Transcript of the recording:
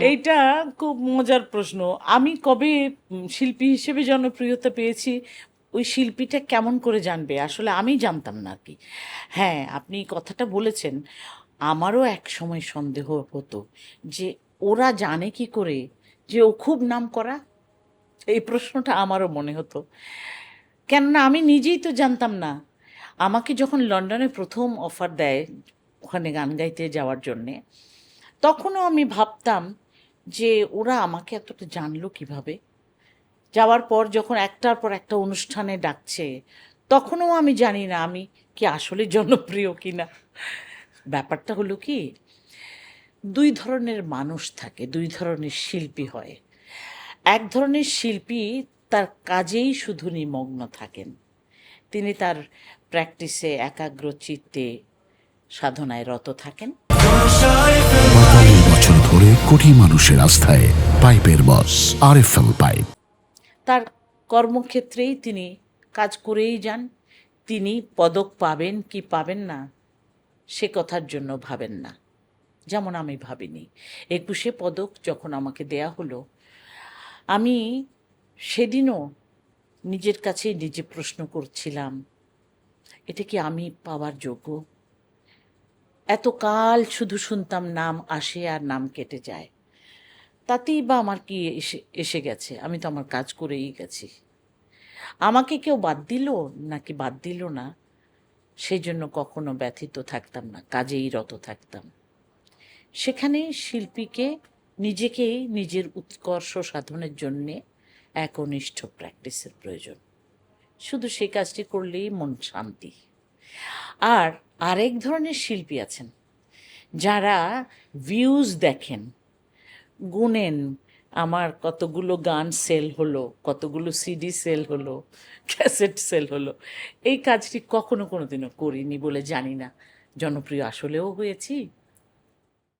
এইটা খুব মজার প্রশ্ন। আমি কবে শিল্পী হিসেবে জনপ্রিয়তা পেয়েছি, ওই শিল্পীটা কেমন করে জানবে? আসলে আমি জানতাম না আর কি। হ্যাঁ, আপনি কথাটা বলেছেন। আমারও এক সময় সন্দেহ হতো যে ওরা জানে কি করে যে ও খুব নামকরা। এই প্রশ্নটা আমারও মনে হতো, কেননা আমি নিজেই তো জানতাম না। আমাকে যখন লন্ডনে প্রথম অফার দেয় ওখানে গান গাইতে যাওয়ার জন্যে, তখনও আমি ভাবতাম যে ওরা আমাকে এতটা জানলো কিভাবে। যাওয়ার পর যখন একটার পর একটা অনুষ্ঠানে ডাকছে, তখনও আমি জানি না আমি কি আসলে জনপ্রিয় কিনা। ব্যাপারটা হলো কি, দুই ধরনের মানুষ থাকে, দুই ধরনের শিল্পী হয়। এক ধরনের শিল্পী তার কাজেই শুধু নিমগ্ন থাকেন। তিনি তার প্র্যাকটিসে একাগ্র চিত্তে সাধনায় রত থাকেন। ৪৫ বছর ধরে কোটি মানুষের আস্থায় পাইপের বস আরএফএল পাইপ। তার কর্মক্ষেত্রেই তিনি কাজ করেই যান। তিনি পদক পাবেন কি পাবেন না সে কথার জন্য ভাবেন না, যেমন আমি ভাবিনি। ২১শে পদক যখন আমাকে দেয়া হলো, আমি সেদিনও নিজের কাছেই নিজে প্রশ্ন করছিলাম, এটা কি আমি পাওয়ার যোগ্য? এতকাল শুধু শুনতাম নাম আসে আর নাম কেটে যায়, তাতেই বা আমার কি এসে এসে গেছে? আমি তো আমার কাজ করেই গেছি। আমাকে কেউ বাদ দিল নাকি বাদ দিল না, সেই জন্য কখনো ব্যথিত থাকতাম না, কাজেই রত থাকতাম। সেখানে শিল্পীকে নিজেকেই নিজের উৎকর্ষ সাধনের জন্যে একনিষ্ঠ প্র্যাকটিসের প্রয়োজন। শুধু সেই কাজটি করলেই মন শান্তি। আর আরেক ধরনের শিল্পী আছেন যারা ভিউজ দেখেন, গুনেন, আমার কতগুলো গান সেল হলো, কতগুলো সিডি সেল হলো, ক্যাসেট সেল হলো। এই কাজটি কখনো কোনো দিনও করিনি বলে জানি না জনপ্রিয় আসলেও হয়েছি।